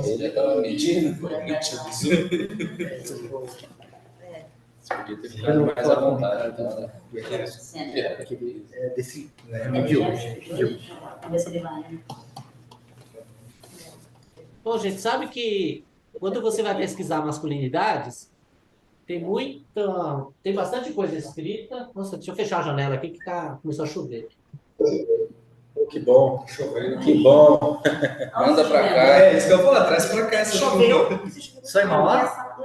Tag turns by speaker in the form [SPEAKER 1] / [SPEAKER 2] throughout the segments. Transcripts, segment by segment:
[SPEAKER 1] Ele estava medindo, podia ter ficado mais à vontade.
[SPEAKER 2] De hoje.
[SPEAKER 3] Bom, gente, sabe que quando você vai pesquisar masculinidades, tem bastante coisa escrita. Nossa, deixa eu fechar a janela aqui que começou a chover.
[SPEAKER 2] Que bom, que bom.
[SPEAKER 1] Manda pra cá.
[SPEAKER 2] Isso que eu vou falar, traz pra cá essa
[SPEAKER 4] Choveu.
[SPEAKER 2] Só em Mauá?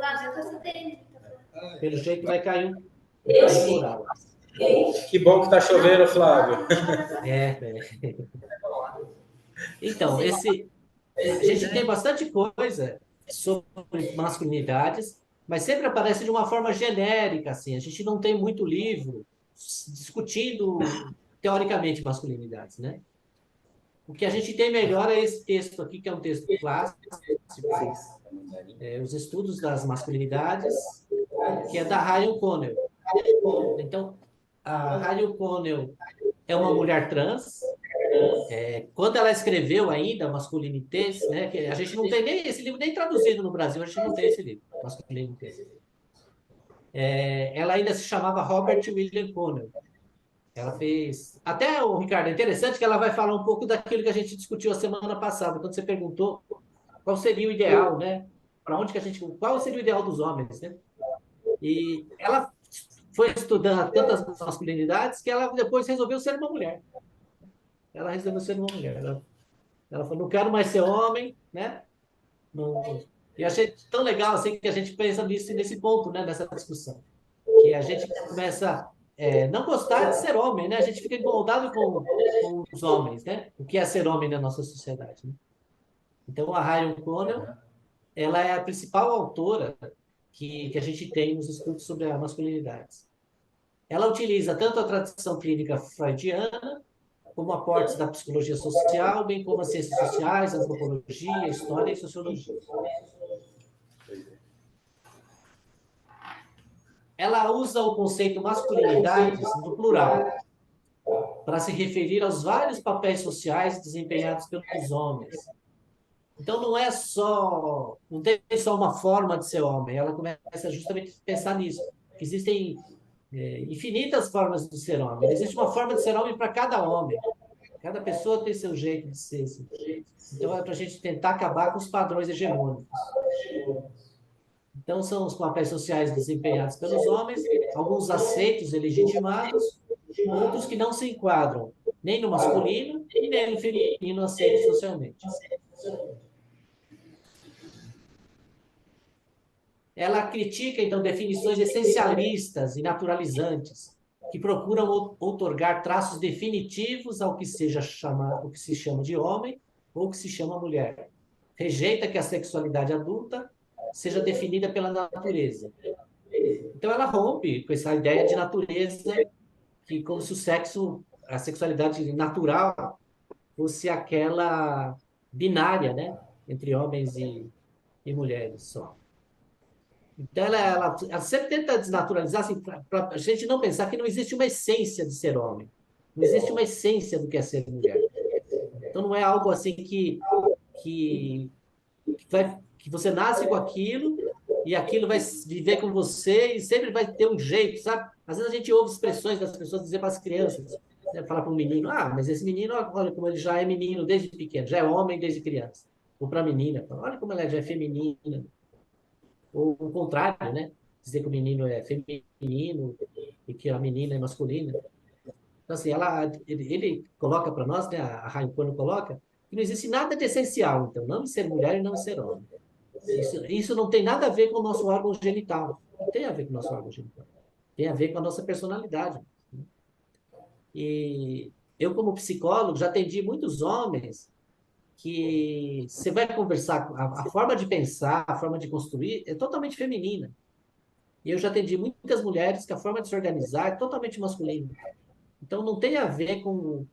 [SPEAKER 3] Pelo jeito vai cair um temporal.
[SPEAKER 2] Que bom que tá chovendo, Flávio.
[SPEAKER 3] Então, a gente tem bastante coisa sobre masculinidades, mas sempre aparece de uma forma genérica, assim. A gente não tem muito livro discutindo teoricamente masculinidades, né? O que a gente tem melhor é esse texto aqui, que é um texto clássico, Os Estudos das Masculinidades, que é da Ryan Connell. Então, a Ryan Connell é uma mulher trans. Quando ela escreveu ainda Masculinité, né, que a gente não tem nem esse livro nem traduzido no Brasil, a gente não tem esse livro, Masculinité. Ela ainda se chamava Robert William Connell. Ela fez... Até, o Ricardo, é interessante que ela vai falar um pouco daquilo que a gente discutiu a semana passada, quando você perguntou qual seria o ideal, né? Qual seria o ideal dos homens, né? E ela foi estudando tantas masculinidades que ela depois resolveu ser uma mulher. Ela resolveu ser uma mulher. Ela falou, não quero mais ser homem, né? E achei tão legal assim que a gente pensa nesse ponto, né? Nessa discussão. Que a gente começa não gostar de ser homem, né? A gente fica incomodado com os homens, né? O que é ser homem na nossa sociedade, né? Então, a Ryan Connell, ela é a principal autora que a gente tem nos estudos sobre a masculinidade. Ela utiliza tanto a tradição clínica freudiana, como aportes da psicologia social, bem como as ciências sociais, antropologia, história e sociologia. Ela usa o conceito masculinidades no plural, para se referir aos vários papéis sociais desempenhados pelos homens. Então, não tem só uma forma de ser homem, ela começa justamente a pensar nisso, que existem infinitas formas de ser homem. Existe uma forma de ser homem para cada homem. Cada pessoa tem seu jeito de ser. Assim. Então, é para a gente tentar acabar com os padrões hegemônicos. Então, são os papéis sociais desempenhados pelos homens, alguns aceitos e legitimados, outros que não se enquadram nem no masculino e nem no feminino aceitos socialmente. Ela critica, então, definições essencialistas e naturalizantes, que procuram outorgar traços definitivos ao que se chama de homem ou que se chama mulher. Rejeita que a sexualidade adulta seja definida pela natureza. Então, ela rompe com essa ideia de natureza, que como se a sexualidade natural, fosse aquela binária, né? Entre homens e mulheres só. Então, ela sempre tenta desnaturalizar, assim, para a gente não pensar que não existe uma essência de ser homem. Não existe uma essência do que é ser mulher. Então, não é algo assim que você nasce com aquilo e aquilo vai viver com você e sempre vai ter um jeito, sabe? Às vezes a gente ouve expressões das pessoas dizer para as crianças, né? Falar para um menino, mas esse menino, olha como ele já é menino desde pequeno, já é homem desde criança. Ou para a menina, olha como ela já é feminina. Ou o contrário, né? Dizer que o menino é feminino e que a menina é masculina. Então, assim, ele coloca para nós, né? A Raincono coloca, que não existe nada de essencial, então, não ser mulher e não ser homem. Isso não tem nada a ver com o nosso órgão genital. Não tem a ver com o nosso órgão genital. Tem a ver com a nossa personalidade. E eu, como psicólogo, já atendi muitos homens que você vai conversar, a forma de pensar, a forma de construir é totalmente feminina. E eu já atendi muitas mulheres que a forma de se organizar é totalmente masculina. Então, não tem a ver com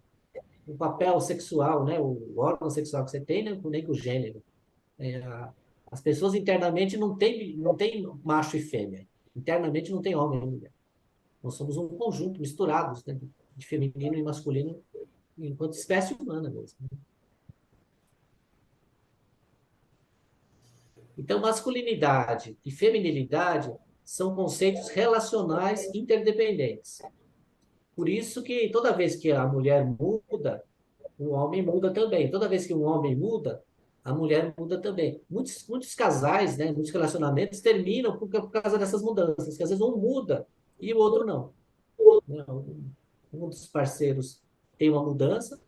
[SPEAKER 3] o papel sexual, né? O órgão sexual que você tem, nem com o gênero. As pessoas internamente não tem macho e fêmea. Internamente não tem homem e mulher. Nós somos um conjunto, misturados, né? De feminino e masculino, enquanto espécie humana mesmo. Então, masculinidade e feminilidade são conceitos relacionais interdependentes. Por isso que toda vez que a mulher muda, o homem muda também. Toda vez que um homem muda, a mulher muda também. Muitos casais, né, muitos relacionamentos terminam por causa dessas mudanças, que às vezes um muda e o outro não. Um dos parceiros tem uma mudança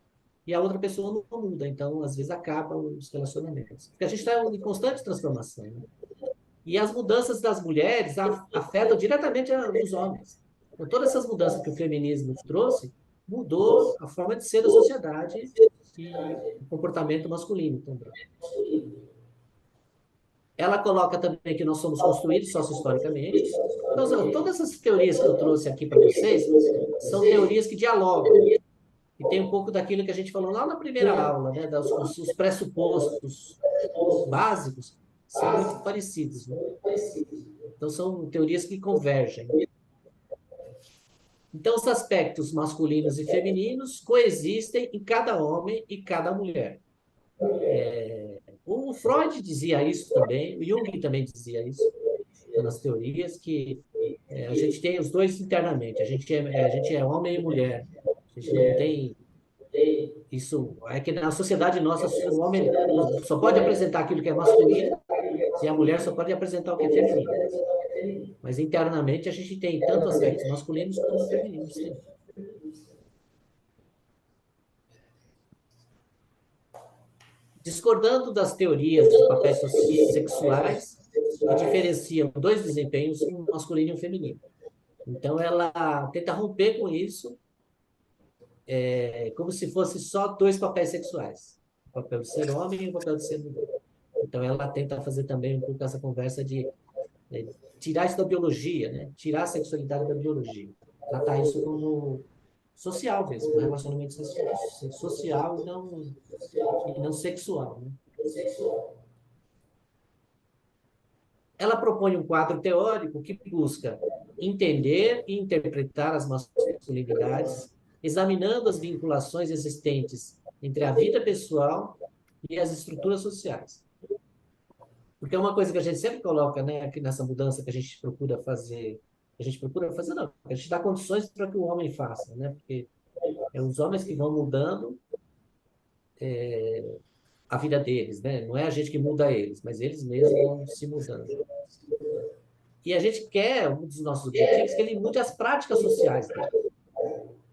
[SPEAKER 3] e a outra pessoa não muda. Então, às vezes, acabam os relacionamentos. Porque a gente está em constante transformação. Né? E as mudanças das mulheres afetam diretamente os homens. Então, todas essas mudanças que o feminismo trouxe mudou a forma de ser da sociedade e o comportamento masculino também. Ela coloca também que nós somos construídos socio-historicamente. Então, todas essas teorias que eu trouxe aqui para vocês são teorias que dialogam. E tem um pouco daquilo que a gente falou lá na primeira aula, né? Os pressupostos básicos são muito parecidos. Né? Então, são teorias que convergem. Então, os aspectos masculinos e femininos coexistem em cada homem e cada mulher. O Freud dizia isso também, o Jung também dizia isso nas teorias, que a gente tem os dois internamente, a gente é homem e mulher. A gente não tem isso. É que na sociedade nossa, o homem só pode apresentar aquilo que é masculino e a mulher só pode apresentar o que é feminino. Mas internamente a gente tem tanto aspectos masculinos como femininos. Sim. Discordando das teorias de papéis sexuais, que diferenciam dois desempenhos, um masculino e um feminino. Então, ela tenta romper com isso, como se fosse só dois papéis sexuais. O papel de ser homem e o papel de ser mulher. Então, ela tenta fazer também um pouco essa conversa de tirar isso da biologia, né? Tirar a sexualidade da biologia. Tratar isso como social mesmo, um relacionamento social e não sexual. Né? Ela propõe um quadro teórico que busca entender e interpretar as masculinidades, examinando as vinculações existentes entre a vida pessoal e as estruturas sociais. Porque é uma coisa que a gente sempre coloca, né, aqui nessa mudança que a gente procura fazer. A gente procura fazer, não. A gente dá condições para que o homem faça, né? Porque é os homens que vão mudando a vida deles, né? Não é a gente que muda eles, mas eles mesmos vão se mudando. E a gente quer, um dos nossos objetivos, que ele mude as práticas sociais dele.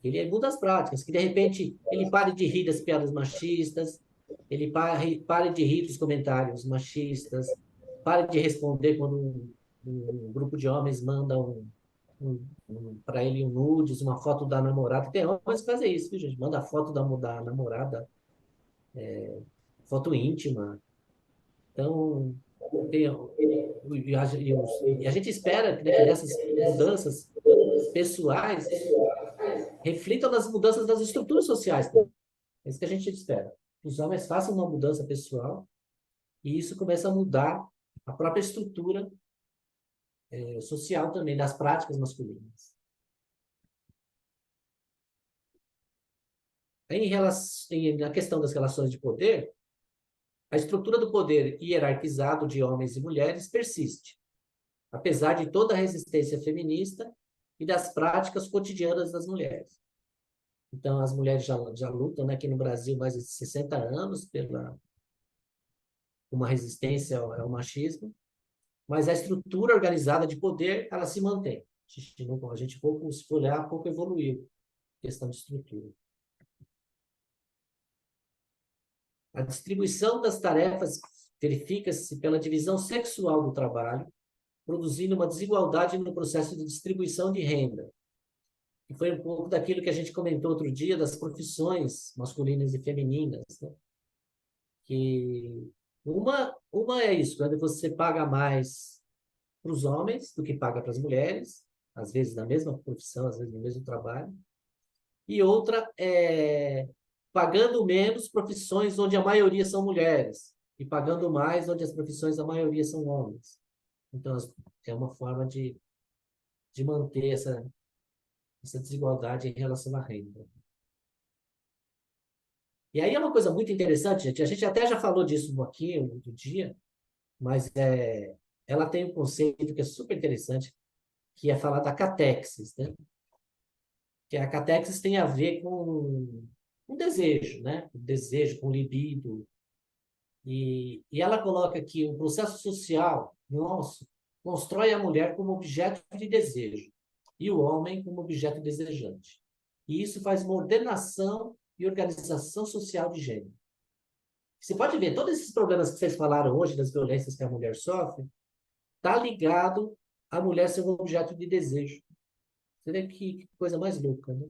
[SPEAKER 3] Ele muda as práticas, que de repente ele pare de rir das piadas machistas, ele pare de rir dos comentários machistas, pare de responder quando um grupo de homens manda para ele um nudes, uma foto da namorada. Tem homens que fazem isso, viu, gente? Manda a foto da namorada, foto íntima. Então, e a gente espera, né, que essas mudanças pessoais reflitam nas mudanças das estruturas sociais. É isso que a gente espera. Os homens façam uma mudança pessoal e isso começa a mudar a própria estrutura social também, das práticas masculinas. Na questão das relações de poder, a estrutura do poder hierarquizado de homens e mulheres persiste, apesar de toda a resistência feminista e das práticas cotidianas das mulheres. Então, as mulheres já lutam, né, aqui no Brasil mais de 60 anos pela uma resistência ao machismo, mas a estrutura organizada de poder, ela se mantém. A gente pouco, se for olhar, pouco evoluiu a questão de estrutura. A distribuição das tarefas verifica-se pela divisão sexual do trabalho, produzindo uma desigualdade no processo de distribuição de renda. E foi um pouco daquilo que a gente comentou outro dia, das profissões masculinas e femininas, né? Que uma é isso, quando você paga mais para os homens do que paga para as mulheres, às vezes na mesma profissão, às vezes no mesmo trabalho. E outra é pagando menos profissões onde a maioria são mulheres e pagando mais onde as profissões da maioria são homens. Então, é uma forma de manter essa desigualdade em relação à renda. E aí é uma coisa muito interessante, gente. A gente até já falou disso aqui outro dia, mas ela tem um conceito que é super interessante, que é falar da catexis, né? Que a catexis tem a ver com um desejo, né? O desejo, com libido. E ela coloca que o processo social nosso constrói a mulher como objeto de desejo e o homem como objeto desejante. E isso faz uma ordenação e organização social de gênero. Você pode ver, todos esses problemas que vocês falaram hoje, das violências que a mulher sofre, está ligado à mulher ser um objeto de desejo. Você vê que coisa mais louca, né?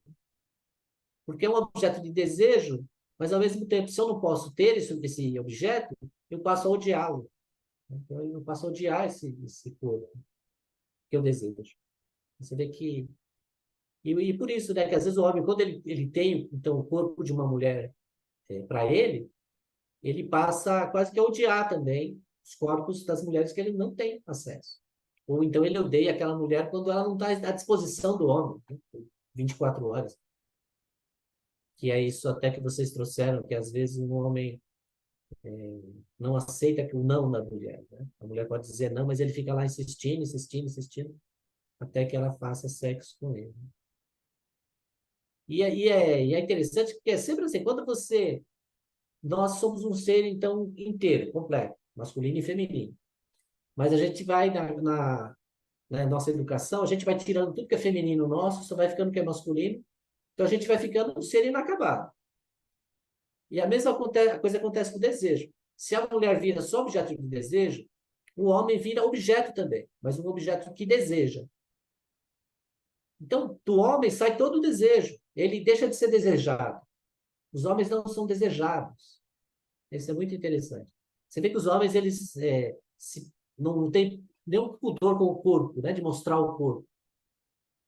[SPEAKER 3] Porque é um objeto de desejo, mas ao mesmo tempo, se eu não posso ter esse objeto, eu passo a odiá-lo. Então, eu passo a odiar esse corpo que eu desejo. Você vê que... E por isso, né, que às vezes o homem, quando ele tem então, o corpo de uma mulher para ele passa quase que a odiar também os corpos das mulheres que ele não tem acesso. Ou então ele odeia aquela mulher quando ela não está à disposição do homem, né? 24 horas. Que é isso até que vocês trouxeram, que às vezes um homem não aceita o não da mulher, né? A mulher pode dizer não, mas ele fica lá insistindo, insistindo, insistindo, até que ela faça sexo com ele. E é interessante porque é sempre assim, quando você... Nós somos um ser, então, inteiro, completo, masculino e feminino. Mas a gente vai na nossa educação, a gente vai tirando tudo que é feminino nosso, só vai ficando o que é masculino, então a gente vai ficando um ser inacabado. E a mesma coisa acontece com o desejo. Se a mulher vira só objeto de desejo, o homem vira objeto também, mas um objeto que deseja. Então, do homem sai todo o desejo, ele deixa de ser desejado. Os homens não são desejados. Isso é muito interessante. Você vê que os homens, eles não têm nenhum pudor com o corpo, né, de mostrar o corpo.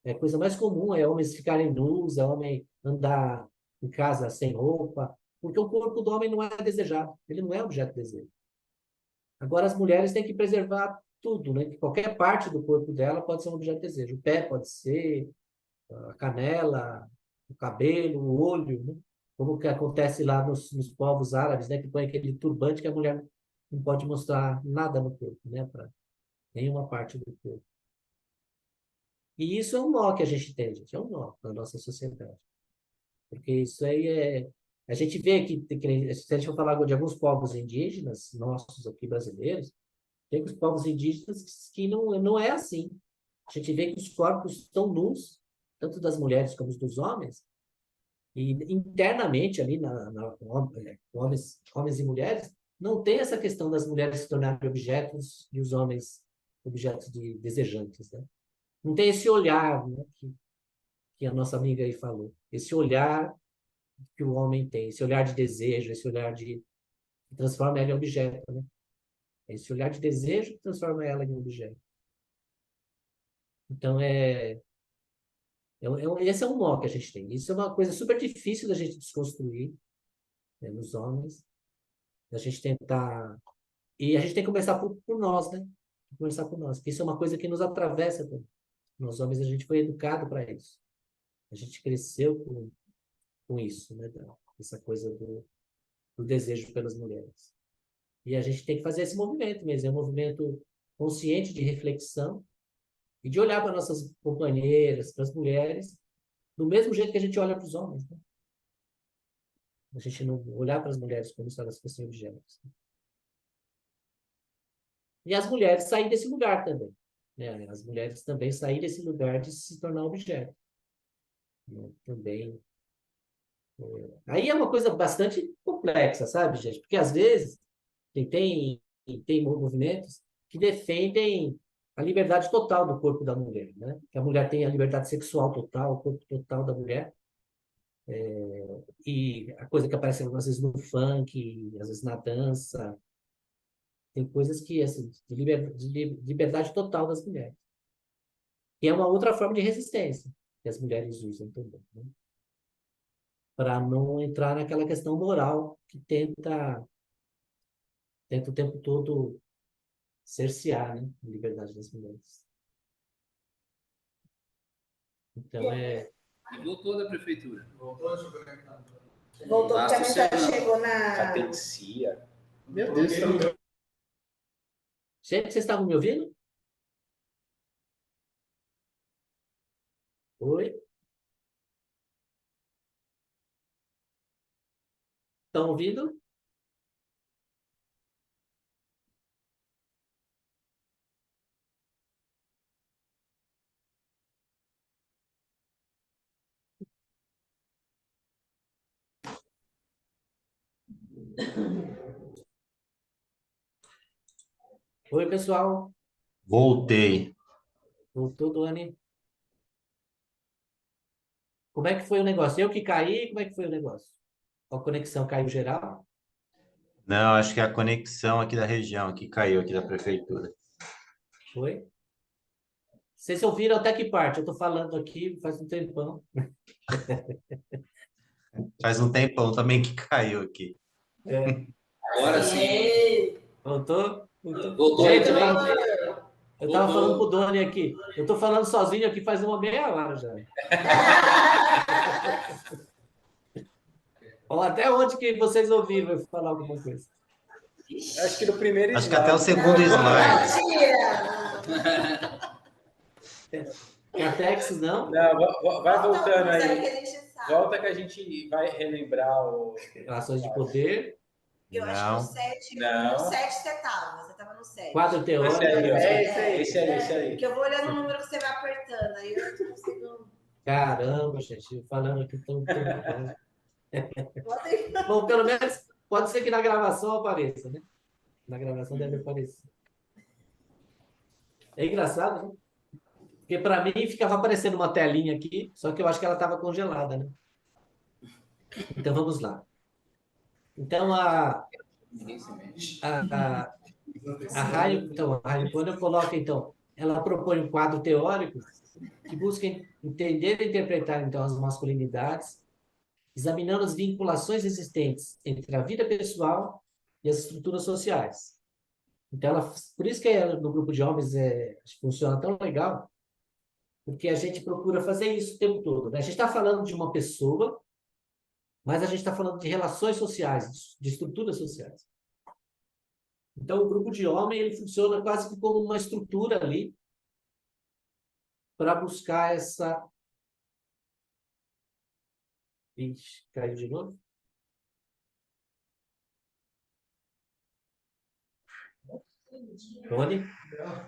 [SPEAKER 3] É a coisa mais comum, é homens ficarem nus, é homem andar em casa sem roupa, porque o corpo do homem não é desejado, ele não é objeto de desejo. Agora, as mulheres têm que preservar tudo, né? Que qualquer parte do corpo dela pode ser um objeto de desejo. O pé pode ser, a canela, o cabelo, o olho, né? Como que acontece lá nos povos árabes, né? Que põe aquele turbante que a mulher não pode mostrar nada no corpo, né? Para nenhuma parte do corpo. E isso é um nó que a gente tem, gente. É um nó na nossa sociedade. Porque isso aí é... A gente vê que, se a gente for falar de alguns povos indígenas, nossos aqui brasileiros, tem os povos indígenas que não é assim. A gente vê que os corpos estão nus, tanto das mulheres como dos homens, e internamente ali, homens e mulheres, não tem essa questão das mulheres se tornarem objetos e os homens objetos desejantes, né? Não tem esse olhar, né, que a nossa amiga aí falou. Esse olhar que o homem tem, esse olhar de desejo, esse olhar que transforma ela em objeto, né? Esse olhar de desejo que transforma ela em objeto. Então, esse é um nó que a gente tem. Isso é uma coisa super difícil da gente desconstruir, né, nos homens. A gente tentar... E a gente tem que começar por nós, né? Começar por nós. Porque isso é uma coisa que nos atravessa também. Nós homens, a gente foi educado para isso. A gente cresceu com isso, né? Essa coisa do desejo pelas mulheres. E a gente tem que fazer esse movimento mesmo. É um movimento consciente de reflexão e de olhar para nossas companheiras, para as mulheres, do mesmo jeito que a gente olha para os homens, né? A gente não olhar para as mulheres como se elas fossem objetos. E as mulheres saírem desse lugar também, né? As mulheres também saírem desse lugar de se tornar objeto, né? Também. Aí é uma coisa bastante complexa, sabe, gente? Porque às vezes tem movimentos que defendem a liberdade total do corpo da mulher, né? Que a mulher tem a liberdade sexual total, o corpo total da mulher. E a coisa que aparece às vezes no funk, às vezes na dança, tem coisas que, assim, de liberdade total das mulheres. E é uma outra forma de resistência que as mulheres usam também, né? Para não entrar naquela questão moral que tenta o tempo todo cercear, né, a liberdade das mulheres. Então,
[SPEAKER 1] E voltou da prefeitura.
[SPEAKER 4] Voltou, deixa eu ver como é que tá.
[SPEAKER 5] Voltou porque a
[SPEAKER 2] Basta
[SPEAKER 5] mensagem
[SPEAKER 2] ser
[SPEAKER 5] chegou na...
[SPEAKER 2] catencia. Meu Deus,
[SPEAKER 3] Gente, vocês estavam me ouvindo? Oi? Estão ouvindo? Oi, pessoal.
[SPEAKER 4] Voltei.
[SPEAKER 3] Voltou, Doni. Como é que foi o negócio? Eu que caí, como é que foi o negócio? A conexão caiu geral?
[SPEAKER 4] Não, acho que é a conexão aqui da região, aqui caiu, aqui da prefeitura.
[SPEAKER 3] Foi? Vocês ouviram até que parte? Eu estou falando aqui faz um tempão.
[SPEAKER 4] Faz um tempão também que caiu aqui.
[SPEAKER 3] É.
[SPEAKER 1] Agora sim.
[SPEAKER 3] Voltou? Voltou.
[SPEAKER 1] Voltou aí
[SPEAKER 3] Gente,
[SPEAKER 1] também?
[SPEAKER 3] eu tava falando pro
[SPEAKER 1] Voltou.
[SPEAKER 3] Doni aqui. Eu tô falando sozinho aqui faz uma meia hora já. Ó, até onde que vocês ouviram eu falar alguma coisa?
[SPEAKER 2] Acho que no primeiro
[SPEAKER 4] Acho que até o
[SPEAKER 2] slide.
[SPEAKER 4] segundo slide.
[SPEAKER 3] Catex, não?
[SPEAKER 2] Não, vai voltando
[SPEAKER 5] Aí que
[SPEAKER 2] aí.
[SPEAKER 5] a gente sabe.
[SPEAKER 2] Volta que a gente vai relembrar o.
[SPEAKER 3] Relações de poder,
[SPEAKER 5] Eu acho que no
[SPEAKER 4] Não.
[SPEAKER 5] 7,
[SPEAKER 2] Não.
[SPEAKER 5] no 7 você estava. Você estava no 7.
[SPEAKER 3] quadro
[SPEAKER 2] Esse
[SPEAKER 3] teórico.
[SPEAKER 2] aí, ó.
[SPEAKER 5] É,
[SPEAKER 2] Esse aí, esse aí.
[SPEAKER 5] Porque eu vou olhando o número que você vai apertando. Aí eu não consigo.
[SPEAKER 3] Caramba, gente, falando aqui tão bom.
[SPEAKER 5] Bota aí.
[SPEAKER 3] Bom, pelo menos pode ser que na gravação apareça, né? Na gravação deve aparecer. É engraçado, né? Porque para mim ficava aparecendo uma telinha aqui, só que eu acho que ela estava congelada, né? Então vamos lá. Então
[SPEAKER 1] Ninguém se mexe.
[SPEAKER 3] a Raio, então, a Raio, quando eu coloco, então, ela propõe um quadro teórico que busca entender e interpretar, então, as masculinidades, examinando as vinculações existentes entre a vida pessoal e as estruturas sociais. Então, por isso que no grupo de homens funciona tão legal, porque a gente procura fazer isso o tempo todo, né? A gente está falando de uma pessoa, mas a gente está falando de relações sociais, de estruturas sociais. Então, o grupo de homem ele funciona quase que como uma estrutura ali para buscar essa. Ixi, caiu de novo? Tony?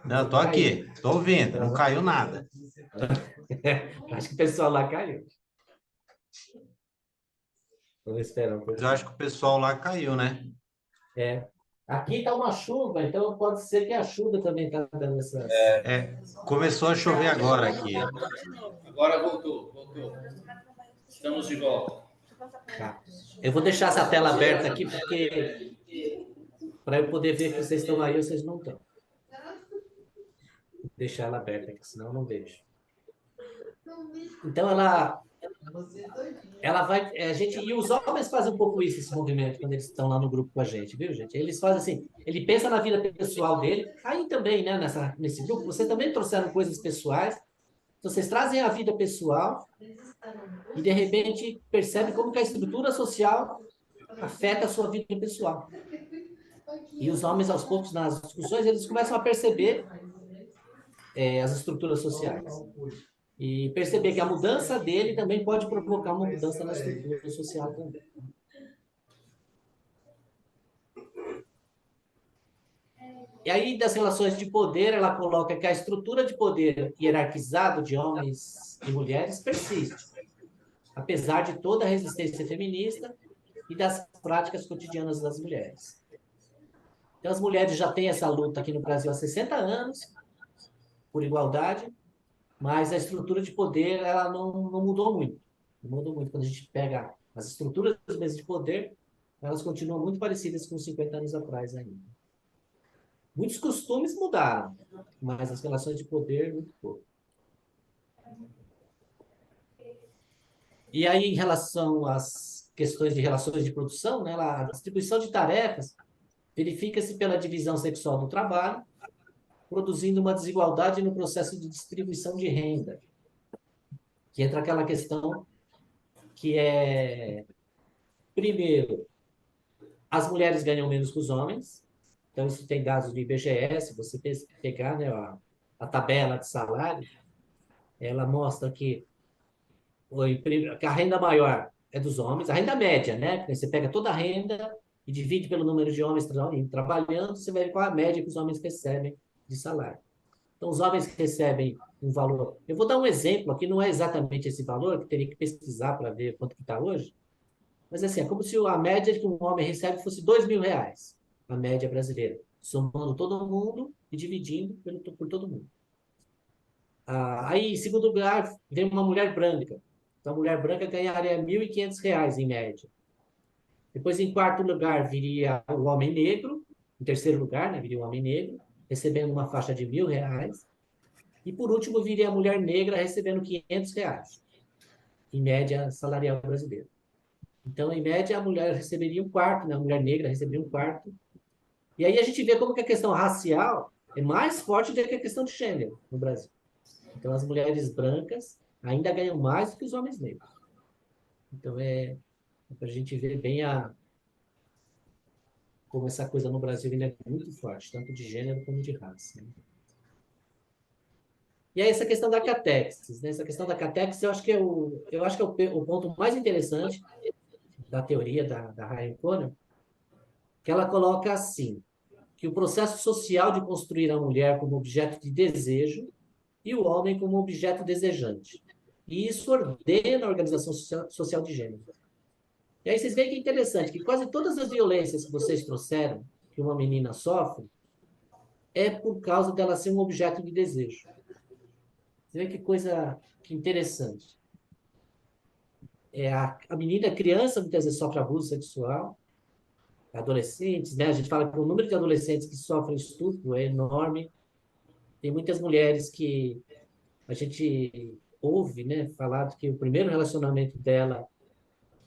[SPEAKER 4] Não, tô aqui, tô ouvindo, não caiu nada.
[SPEAKER 3] Acho que o pessoal lá caiu. Vamos esperar um
[SPEAKER 4] Mas
[SPEAKER 3] pouco.
[SPEAKER 4] eu acho que o pessoal lá caiu, né?
[SPEAKER 3] É. Aqui está uma chuva, então pode ser que a chuva também está dando essas.
[SPEAKER 4] É, começou a chover agora aqui.
[SPEAKER 1] Agora voltou. Estamos de volta.
[SPEAKER 3] Tá. Eu vou deixar essa tela aberta aqui, porque para eu poder ver que vocês estão aí ou vocês não estão. Vou deixar ela aberta aqui, senão eu não vejo. Então ela vai, a gente, e os homens fazem um pouco isso, esse movimento, quando eles estão lá no grupo com a gente, viu, gente? Eles fazem assim, ele pensa na vida pessoal dele, aí também, né, nesse grupo, vocês também trouxeram coisas pessoais, então vocês trazem a vida pessoal e, de repente, percebem como que a estrutura social afeta a sua vida pessoal. E os homens, aos poucos, nas discussões, eles começam a perceber as estruturas sociais. E perceber que a mudança dele também pode provocar uma mudança na estrutura social também. E aí, das relações de poder, ela coloca que a estrutura de poder hierarquizado de homens e mulheres persiste, apesar de toda a resistência feminista e das práticas cotidianas das mulheres. Então, as mulheres já têm essa luta aqui no Brasil há 60 anos, por igualdade, mas a estrutura de poder ela não mudou muito. Não mudou muito. Quando a gente pega as estruturas mesmo de poder, elas continuam muito parecidas com 50 anos atrás ainda. Muitos costumes mudaram, mas as relações de poder, muito pouco. E aí, em relação às questões de relações de produção, né, a distribuição de tarefas verifica-se pela divisão sexual do trabalho, produzindo uma desigualdade no processo de distribuição de renda, que entra aquela questão que é, primeiro, as mulheres ganham menos que os homens, Então, isso tem dados do IBGE, se você pegar, né, a tabela de salário, ela mostra que a renda maior é dos homens, a renda média, né? Porque você pega toda a renda e divide pelo número de homens trabalhando, você vai ver qual a média que os homens recebem de salário. Então, os homens recebem um valor. Eu vou dar um exemplo aqui, não é exatamente esse valor, que teria que pesquisar para ver quanto que está hoje, mas assim, é como se a média que um homem recebe fosse R$ 2.000, a média brasileira, somando todo mundo e dividindo por todo mundo. Aí, em segundo lugar, vem uma mulher branca. Então, a mulher branca ganharia R$ 1.500 em média. Depois, em quarto lugar, viria o homem negro. Em terceiro lugar, né, viria o homem negro, recebendo uma faixa de R$ 1.000. E, por último, viria a mulher negra recebendo R$ 500, em média salarial brasileira. Então, em média, a mulher receberia um quarto, né? A mulher negra receberia um quarto. E aí a gente vê como que a questão racial é mais forte do que a questão de gênero no Brasil. Então, as mulheres brancas ainda ganham mais do que os homens negros. Então, para a gente ver bem como essa coisa no Brasil ainda é muito forte, tanto de gênero como de raça, né? E aí essa questão da catequese, né? Essa questão da catequese, eu acho que é o ponto mais interessante da teoria da Ryan Conner, que ela coloca assim, que o processo social de construir a mulher como objeto de desejo e o homem como objeto desejante. E isso ordena a organização social de gênero. E aí vocês veem que é interessante, que quase todas as violências que vocês trouxeram, que uma menina sofre, é por causa dela ser um objeto de desejo. Você vê que coisa que interessante. A menina, a criança, muitas vezes sofre abuso sexual, adolescentes, né? A gente fala que o número de adolescentes que sofrem estupro é enorme. Tem muitas mulheres que a gente ouve, né, falar que o primeiro relacionamento dela,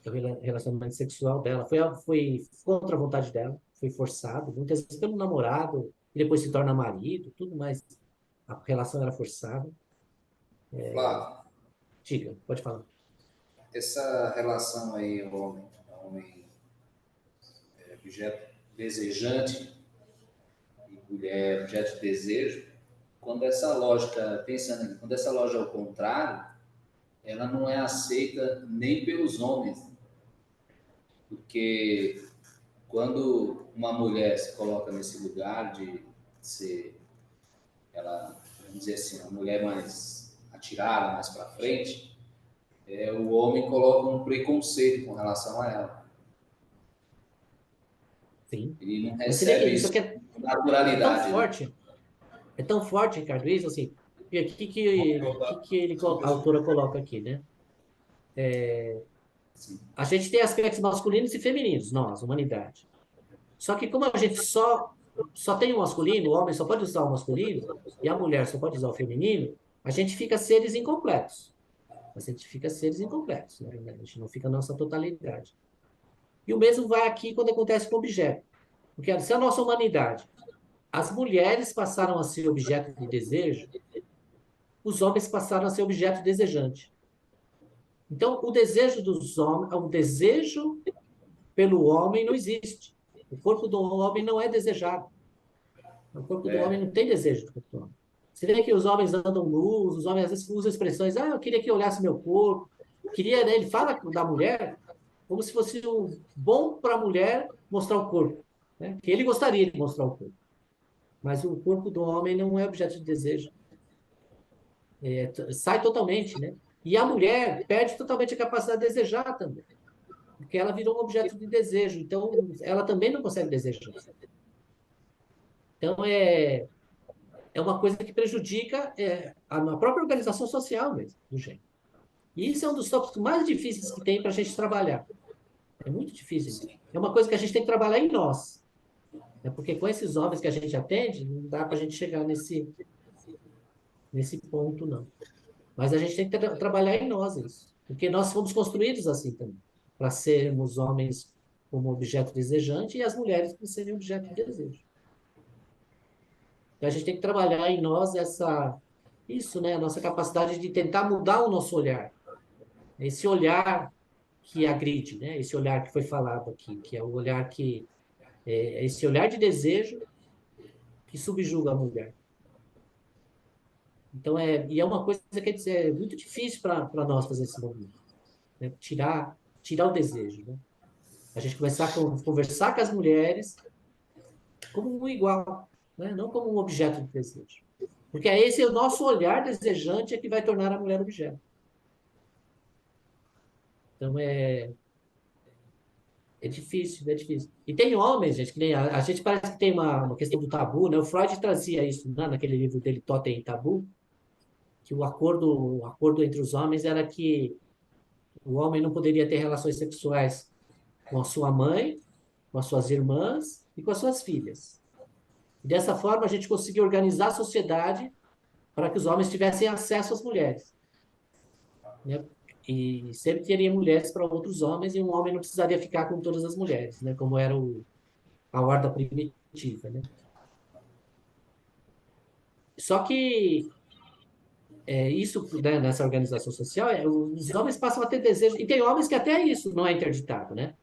[SPEAKER 3] o relacionamento sexual dela, foi contra a vontade dela, foi forçado, muitas vezes pelo namorado, e depois se torna marido, tudo, mas a relação era forçada.
[SPEAKER 1] Flávio,
[SPEAKER 3] Diga, pode falar.
[SPEAKER 1] essa relação aí, homem objeto desejante e mulher objeto de desejo, quando essa lógica, pensando aqui, quando essa lógica é o contrário, ela não é aceita nem pelos homens, porque quando uma mulher se coloca nesse lugar de ser, ela, vamos dizer assim, uma mulher mais atirada, mais para frente, o homem coloca um preconceito com relação a ela.
[SPEAKER 3] Sim.
[SPEAKER 1] Ele não
[SPEAKER 3] Mas você vê que
[SPEAKER 1] recebe
[SPEAKER 3] isso
[SPEAKER 1] isso
[SPEAKER 3] aqui
[SPEAKER 1] com
[SPEAKER 3] tão
[SPEAKER 1] naturalidade, né?
[SPEAKER 3] forte, é tão forte, Ricardo, isso, assim, e aqui que a autora coloca aqui, né? A gente tem aspectos masculinos e femininos, nós, humanidade. Só que como a gente só tem o masculino, o homem só pode usar o masculino, e a mulher só pode usar o feminino, a gente fica seres incompletos. A gente fica seres incompletos, né? A gente não fica a nossa totalidade. E o mesmo vai aqui quando acontece com o objeto. Porque se a nossa humanidade, as mulheres passaram a ser objeto de desejo, os homens passaram a ser objeto desejante. Então, o desejo dos homens, o desejo pelo homem não existe. O corpo do homem não é desejado. O corpo do homem não tem desejo do corpo do homem. Você vê que os homens andam nus, os homens às vezes usam expressões, eu queria que olhasse meu corpo. Queria, né? Ele fala da mulher como se fosse bom para a mulher mostrar o corpo, né? Que ele gostaria de mostrar o corpo. Mas o corpo do homem não é objeto de desejo. Sai totalmente, né? E a mulher perde totalmente a capacidade de desejar também, porque ela virou um objeto de desejo. Então, ela também não consegue desejar. Então, é uma coisa que prejudica a própria organização social mesmo, do gênero. E isso é um dos tópicos mais difíceis que tem para a gente trabalhar. É muito difícil. É uma coisa que a gente tem que trabalhar em nós. Porque com esses homens que a gente atende, não dá para a gente chegar nesse ponto, não. Mas a gente tem que trabalhar em nós isso. Porque nós fomos construídos assim também. Para sermos homens como objeto desejante e as mulheres para serem objeto de desejo. Então a gente tem que trabalhar em nós isso, né? A nossa capacidade de tentar mudar o nosso olhar. Esse olhar que agride, né? Esse olhar que foi falado aqui, que é o olhar esse olhar de desejo que subjuga a mulher. Então, e é uma coisa que é muito difícil para nós fazer esse movimento, né? Tirar o desejo, né? A gente começar a conversar com as mulheres como um igual, né? Não como um objeto de desejo. Porque esse é o nosso olhar desejante é que vai tornar a mulher objeto. Então, é difícil, é difícil. E tem homens, gente, que nem a gente parece que tem uma questão do tabu, né? O Freud trazia isso, né? Naquele livro dele, Totem e Tabu, que o acordo entre os homens era que o homem não poderia ter relações sexuais com a sua mãe, com as suas irmãs e com as suas filhas. E dessa forma, a gente conseguia organizar a sociedade para que os homens tivessem acesso às mulheres, né? E sempre teria mulheres para outros homens e um homem não precisaria ficar com todas as mulheres, né? Como era a ordem primitiva, né? Só que isso, né, nessa organização social, os homens passam a ter desejo, e tem homens que até isso não é interditado, né?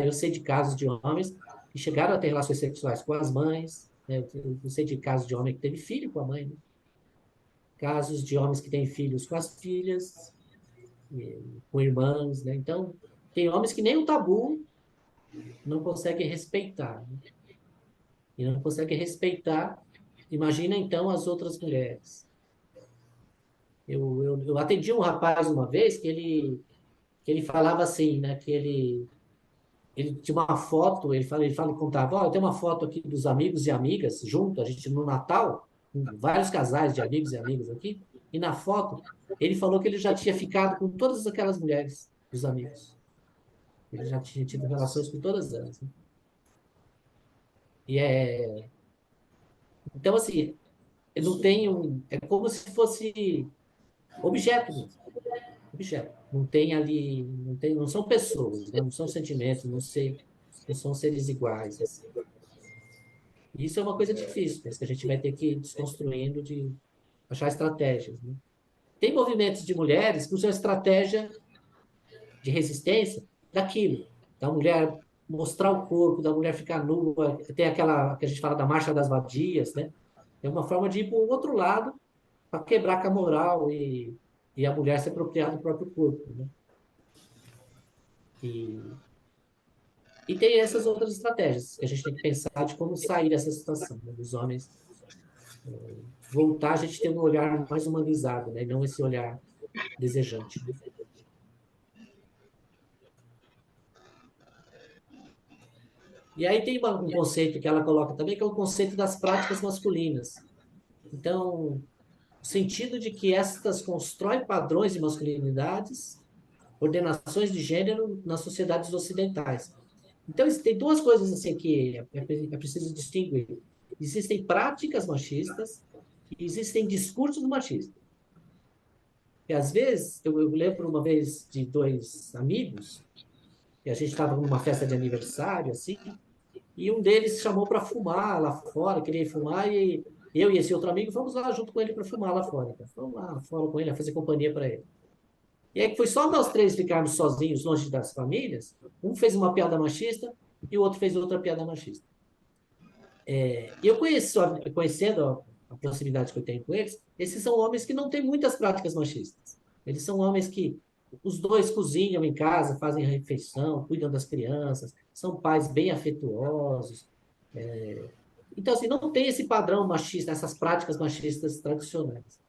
[SPEAKER 3] Eu sei de casos de homens que chegaram a ter relações sexuais com as mães, né? Eu sei de casos de homem que teve filho com a mãe, né? Casos de homens que têm filhos com as filhas, com irmãs, né? Então, tem homens que nem o tabu não conseguem respeitar, né? E não conseguem respeitar, imagina então as outras mulheres. Eu atendi um rapaz uma vez que ele falava assim, né? Que ele tinha uma foto, ele contava, ó, eu tenho uma foto aqui dos amigos e amigas junto, a gente no Natal, com vários casais de amigos e amigas aqui, e na foto ele falou que ele já tinha ficado com todas aquelas mulheres dos amigos. Ele já tinha tido relações com todas elas, né? E então assim, eu não tenho, é como se fosse objeto mesmo, objeto. Não tem ali, não são pessoas, né? Não são sentimentos, não são seres iguais, assim. E isso é uma coisa difícil, mas que a gente vai ter que ir desconstruindo de achar estratégias, né? Tem movimentos de mulheres que usam a estratégia de resistência daquilo, da mulher mostrar o corpo, da mulher ficar nua, tem aquela que a gente fala da marcha das vadias, né? É uma forma de ir para o outro lado para quebrar com a moral e a mulher se apropriar do próprio corpo, né? E tem essas outras estratégias que a gente tem que pensar de como sair dessa situação, né? Dos homens voltar, a gente ter um olhar mais humanizado, né? E não esse olhar desejante, né? E aí tem um conceito que ela coloca também, que é o conceito das práticas masculinas. Então, o sentido de que estas constroem padrões de masculinidades, ordenações de gênero nas sociedades ocidentais. Então, tem duas coisas assim que é preciso distinguir. Existem práticas machistas e existem discursos machistas. E às vezes, eu lembro uma vez de dois amigos, e a gente estava numa festa de aniversário, assim, e um deles chamou para fumar lá fora, queria ir fumar, e eu e esse outro amigo fomos lá junto com ele para fumar lá fora. Então, fomos lá fora com ele, a fazer companhia para ele. E aí foi só nós três ficarmos sozinhos, longe das famílias. Um fez uma piada machista e o outro fez outra piada machista. E eu conhecendo a proximidade que eu tenho com eles, esses são homens que não têm muitas práticas machistas. Eles são homens que os dois cozinham em casa, fazem refeição, cuidam das crianças, são pais bem afetuosos. Então, assim, não tem esse padrão machista, essas práticas machistas tradicionais.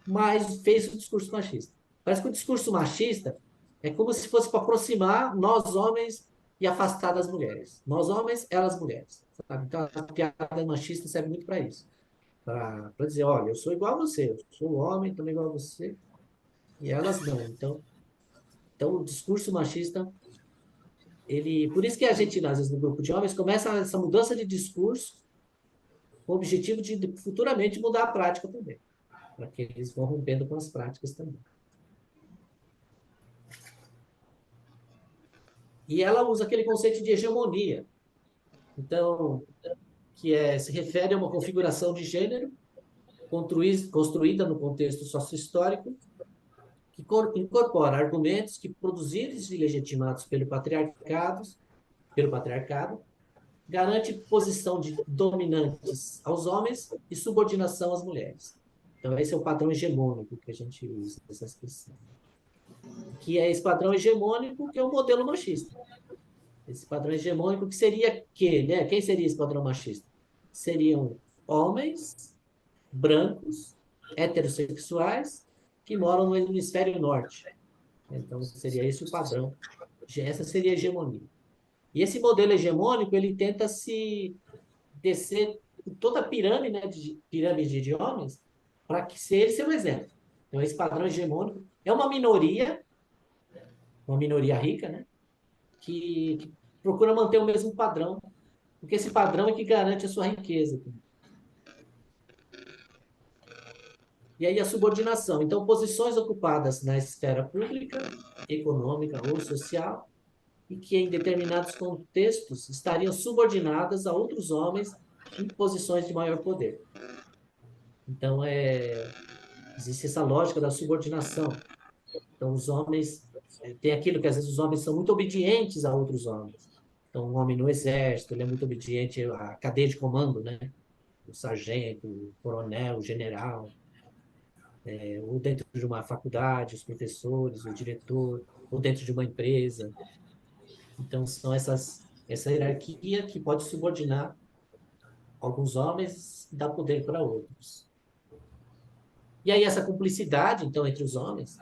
[SPEAKER 3] Mas fez o discurso machista. Parece que o discurso machista é como se fosse para aproximar nós homens e afastar das mulheres. Nós homens, elas mulheres. Sabe? Então, a piada machista serve muito para isso. Para dizer, olha, eu sou igual a você, eu sou homem, também igual a você, e elas não. Então o discurso machista, por isso que a gente, às vezes, no grupo de homens, começa essa mudança de discurso com o objetivo de futuramente mudar a prática também, para que eles vão rompendo com as práticas também. E ela usa aquele conceito de hegemonia. Então, se refere a uma configuração de gênero construída no contexto sociohistórico, que incorpora argumentos que, produzidos e legitimados pelo patriarcado, garante posição de dominantes aos homens e subordinação às mulheres. Então, esse é o padrão hegemônico que a gente usa nessa expressão. Que é esse padrão hegemônico que é o modelo machista. Esse padrão hegemônico que seria né? Quem seria esse padrão machista? Seriam homens brancos, heterossexuais, que moram no hemisfério norte. Então, seria esse o padrão. Essa seria a hegemonia. E esse modelo hegemônico, ele tenta se descer toda a pirâmide, né, pirâmide de homens, para que ele seja um exemplo. Então, esse padrão hegemônico é uma minoria rica, né, que procura manter o mesmo padrão, porque esse padrão é que garante a sua riqueza. E aí a subordinação. Então, posições ocupadas na esfera pública, econômica ou social, e que em determinados contextos estariam subordinadas a outros homens em posições de maior poder. Então, existe essa lógica da subordinação. Então, os homens... Tem aquilo que, às vezes, os homens são muito obedientes a outros homens. Então, um homem no exército, ele é muito obediente à cadeia de comando, né? O sargento, o coronel, o general. Ou dentro de uma faculdade, os professores, o diretor, ou dentro de uma empresa. Então, são essa hierarquia que pode subordinar alguns homens e dar poder para outros. E aí, essa cumplicidade, então, entre os homens,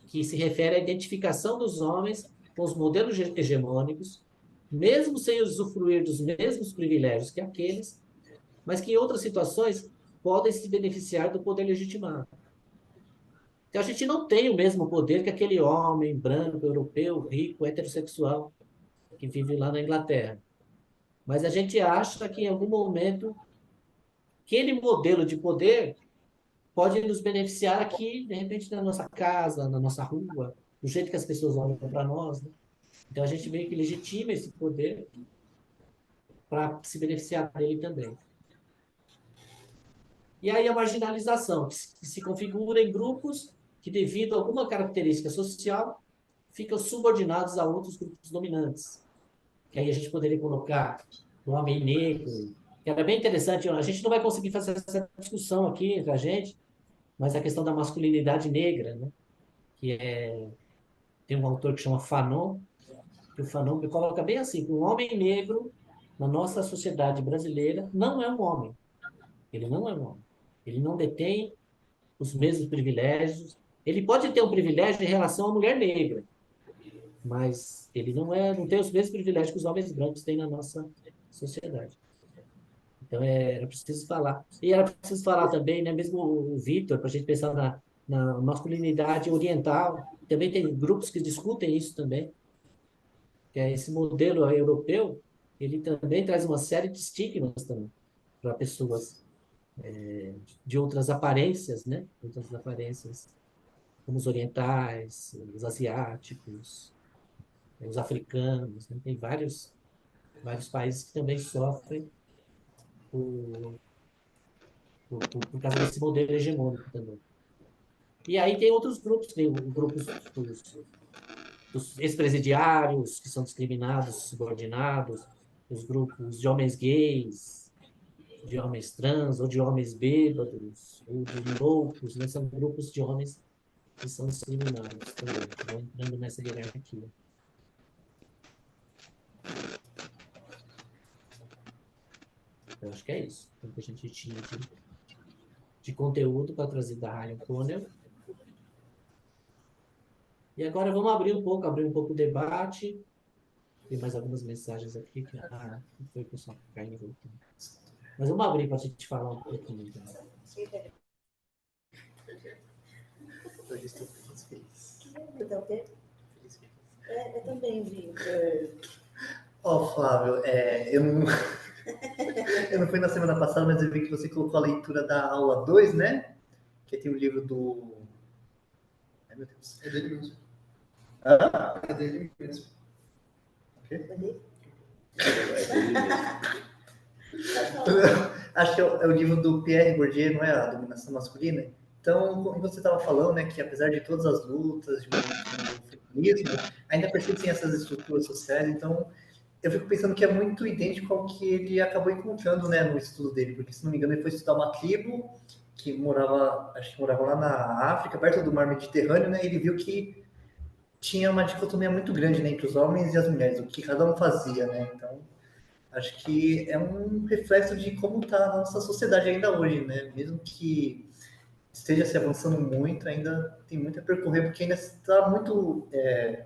[SPEAKER 3] que se refere à identificação dos homens com os modelos hegemônicos, mesmo sem usufruir dos mesmos privilégios que aqueles, mas que em outras situações podem se beneficiar do poder legitimado. Então, a gente não tem o mesmo poder que aquele homem branco, europeu, rico, heterossexual, que vive lá na Inglaterra. Mas a gente acha que, em algum momento, aquele modelo de poder pode nos beneficiar aqui, de repente, na nossa casa, na nossa rua, do jeito que as pessoas olham para nós. Né? Então, a gente meio que legitima esse poder para se beneficiar dele também. E aí a marginalização, que se configura em grupos que, devido a alguma característica social, ficam subordinados a outros grupos dominantes. Que aí a gente poderia colocar o homem negro, que era bem interessante. A gente não vai conseguir fazer essa discussão aqui entre a gente, mas a questão da masculinidade negra, né? Tem um autor que chama Fanon, que o Fanon coloca bem assim, que um homem negro, na nossa sociedade brasileira, não é um homem. Ele não é um homem. Ele não detém os mesmos privilégios. Ele pode ter um privilégio em relação à mulher negra, mas ele não tem os mesmos privilégios que os homens brancos têm na nossa sociedade. Então, era preciso falar. E era preciso falar também, né, mesmo o Victor, para a gente pensar na masculinidade oriental. Também tem grupos que discutem isso também. Que é esse modelo europeu, ele também traz uma série de estigmas também para pessoas de outras aparências, né? Outras aparências, como os orientais, os asiáticos, os africanos, né? Tem vários países que também sofrem por causa desse modelo hegemônico também. E aí tem outros grupos, tem grupos dos ex-presidiários, que são discriminados, subordinados, os grupos de homens gays, de homens trans, ou de homens bêbados, ou de loucos, né? São grupos de homens que são discriminados também, que vão entrando nessa hierarquia. Eu acho que é isso. O que a gente tinha de conteúdo para trazer da Ryan Connell. E agora vamos abrir um pouco o debate. Tem mais algumas mensagens aqui. Foi o pessoal caindo e voltando. Mas vamos abrir para a gente falar um pouquinho.
[SPEAKER 6] Hoje estou feliz.
[SPEAKER 5] Eu também vi.
[SPEAKER 6] Flávio, eu não fui na semana passada, mas eu vi que você colocou a leitura da aula 2, né? Que tem o livro do... Ai, meu Deus. É dele mesmo. É dele mesmo. O quê? É dele mesmo. Acho que é o livro do Pierre Bourdieu, não é? A Dominação Masculina. Então, como você estava falando, né, que apesar de todas as lutas do feminismo, ainda persistem essas estruturas sociais. Então, eu fico pensando que é muito idêntico ao que ele acabou encontrando, né, no estudo dele, porque, se não me engano, ele foi estudar uma tribo que morava, acho que morava lá na África, perto do mar Mediterrâneo, né, e ele viu que tinha uma dicotomia muito grande, né, entre os homens e as mulheres, o que cada um fazia, né, então acho que é um reflexo de como está a nossa sociedade ainda hoje, né, mesmo que esteja se avançando muito, ainda tem muito a percorrer, porque ainda está muito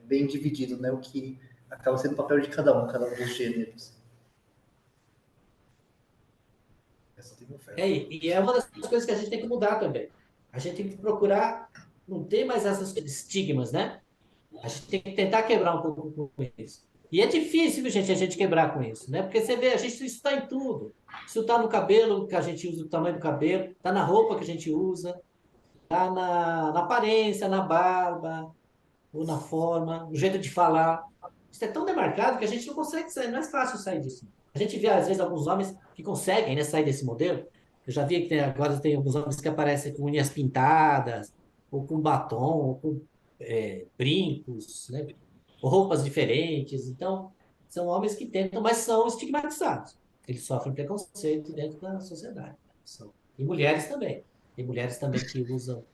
[SPEAKER 6] bem dividido, né, o que acaba sendo o papel de cada um dos gêneros. Essa tem uma oferta.
[SPEAKER 3] E é uma das coisas que a gente tem que mudar também. A gente tem que procurar não ter mais esses estigmas, né? A gente tem que tentar quebrar um pouco com isso. E é difícil, viu, gente, a gente quebrar com isso, né? Porque você vê, a gente isso está em tudo. Isso está no cabelo que a gente usa, o tamanho do cabelo, está na roupa que a gente usa, está na aparência, na barba, ou na forma, no jeito de falar. Isso é tão demarcado que a gente não consegue sair, não é fácil sair disso. A gente vê, às vezes, alguns homens que conseguem, né, sair desse modelo. Eu já vi que agora tem alguns homens que aparecem com unhas pintadas, ou com batom, ou com brincos, né, ou roupas diferentes. Então, são homens que tentam, mas são estigmatizados. Eles sofrem preconceito dentro da sociedade. E mulheres também. Tem mulheres também que usam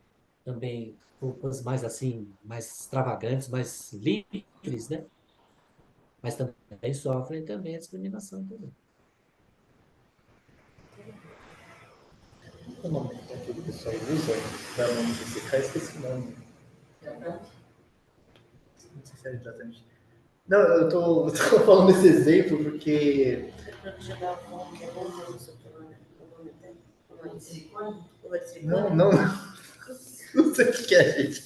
[SPEAKER 3] também roupas mais assim, mais extravagantes, mais livres, né? Mas também sofrem também a discriminação também.
[SPEAKER 6] O nome daquele pessoal usa para não secar, esqueci o nome. Não sei se é hidratante. Não, eu tô falando esse exemplo porque... Não, não sei o que é, gente.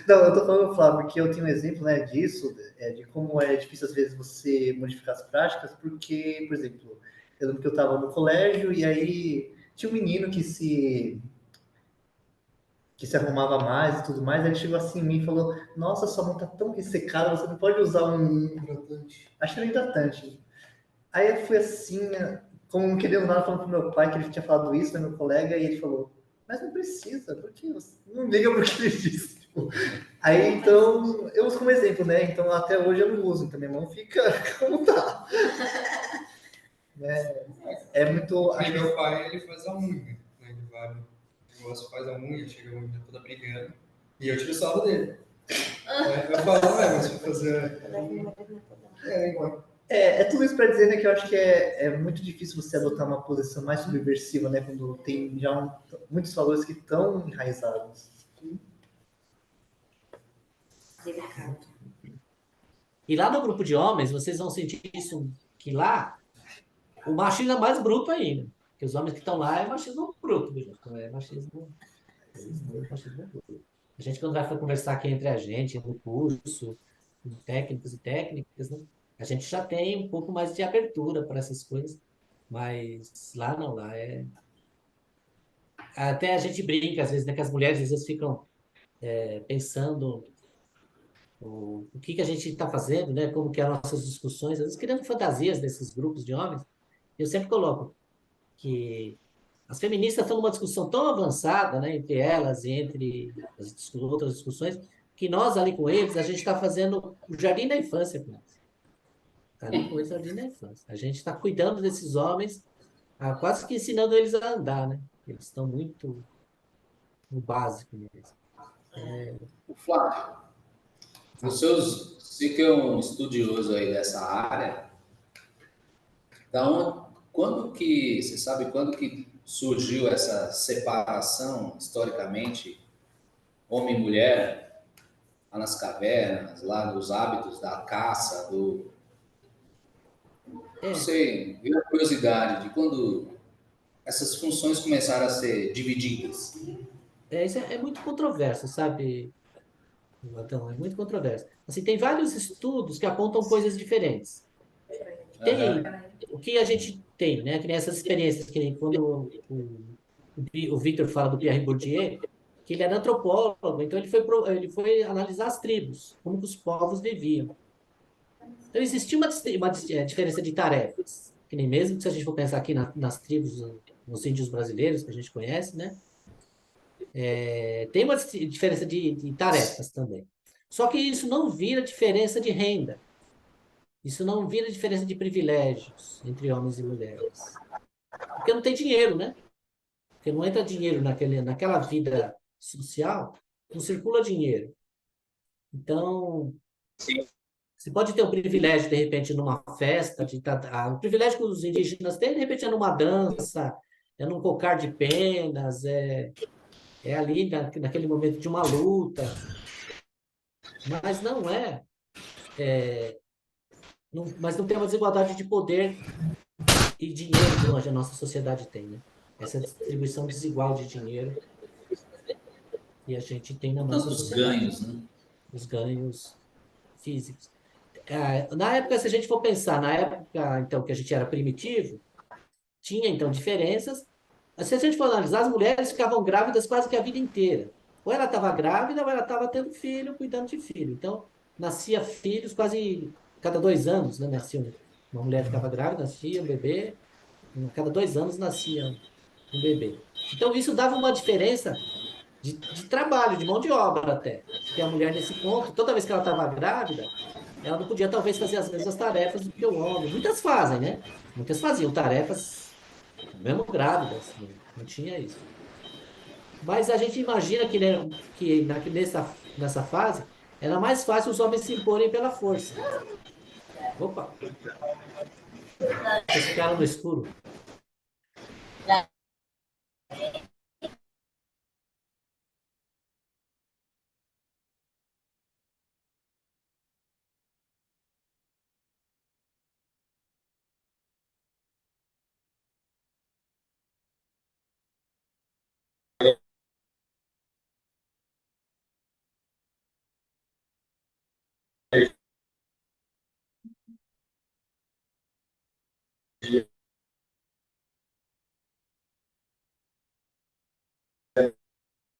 [SPEAKER 6] Não, eu tô falando, Flávio, que eu tenho um exemplo, né, disso, de como é difícil, às vezes, você modificar as práticas, porque, por exemplo, eu lembro que eu estava no colégio e aí tinha um menino que se arrumava mais e tudo mais, aí ele chegou assim em mim e falou: nossa, sua mão tá tão ressecada, você não pode usar um hidratante. Acho que era hidratante. Aí eu fui assim, como não querendo nada, falando pro meu pai que ele tinha falado isso, né, meu colega, e ele falou: mas não precisa, porque você não liga pro que ele disse. Tipo, aí, então, eu uso como exemplo, né? Então, até hoje eu não uso, então minha mão fica como tá. É muito...
[SPEAKER 7] Aí meu pai, ele faz a unha, né? Ele vai no negócio, faz a unha, chega a unha toda brigando, e eu tiro o sarro dele. Aí eu falo, mas vou fazer... igual.
[SPEAKER 6] É tudo isso para dizer, né, que eu acho que é muito difícil você adotar uma posição mais subversiva, né, quando tem já muitos valores que estão enraizados.
[SPEAKER 3] E lá no grupo de homens, vocês vão sentir isso, que lá o machismo é mais bruto ainda. Porque os homens que estão lá é machismo bruto, viu, gente? Então, é machismo bruto. A gente, quando vai conversar aqui entre a gente, no curso, com técnicos e técnicas, né? A gente já tem um pouco mais de abertura para essas coisas, mas lá não, lá é... Até a gente brinca, às vezes, né, que as mulheres às vezes ficam pensando o que a gente está fazendo, né, como que é as nossas discussões, às vezes criando fantasias desses grupos de homens. Eu sempre coloco que as feministas estão numa discussão tão avançada, né, entre elas e entre as outras discussões, que nós ali com eles, a gente está fazendo o jardim da infância com eles. Ali com eles, o jardim da infância. A gente está cuidando desses homens, quase que ensinando eles a andar, né? Eles estão muito no básico mesmo.
[SPEAKER 1] O Flávio, você que é um estudioso aí dessa área, então, você sabe quando que surgiu essa separação, historicamente, homem e mulher, lá nas cavernas, lá nos hábitos da caça, não sei, eu a curiosidade de quando essas funções começaram a ser divididas.
[SPEAKER 3] Isso é muito controverso, sabe, Então, é muito controverso. Assim, tem vários estudos que apontam coisas diferentes. Tem o que a gente tem, né? Que nem essas experiências, que nem quando o Victor fala do Pierre Bourdieu, que ele era antropólogo, então ele foi analisar as tribos, como que os povos viviam. Então, existia uma diferença de tarefas, que nem mesmo que se a gente for pensar aqui nas tribos, nos índios brasileiros, que a gente conhece, né? Tem uma diferença de tarefas também. Só que isso não vira diferença de renda. Isso não vira diferença de privilégios entre homens e mulheres. Porque não tem dinheiro, né? Porque não entra dinheiro naquela vida social, não circula dinheiro. Então, você pode ter um privilégio, de repente, numa festa, o privilégio que os indígenas têm, de repente, é numa dança, é num cocar de penas, é ali naquele momento de uma luta. Mas não mas não tem uma desigualdade de poder e dinheiro que hoje a nossa sociedade tem, né? Essa distribuição desigual de dinheiro que a gente tem na nossa
[SPEAKER 1] Tantos
[SPEAKER 3] sociedade.
[SPEAKER 1] ganhos, né?
[SPEAKER 3] Os ganhos físicos. Na época, se a gente for pensar, na época, então, que a gente era primitivo, tinha, então, diferenças. Mas se a gente for analisar, as mulheres ficavam grávidas quase que a vida inteira. Ou ela estava grávida, ou ela estava tendo filho, cuidando de filho. Então, nascia filhos quase cada 2 anos, né? Nascia uma mulher ficava grávida, nascia um bebê. Cada 2 anos nascia um bebê. Então, isso dava uma diferença de trabalho, de mão de obra até. Porque a mulher, nesse ponto, toda vez que ela estava grávida, ela não podia, talvez, fazer as mesmas tarefas do que o homem. Muitas fazem, né? Muitas faziam tarefas, mesmo grávidas, não tinha isso. Mas a gente imagina que nessa fase, era mais fácil os homens se imporem pela força. Opa! Vocês ficaram no escuro.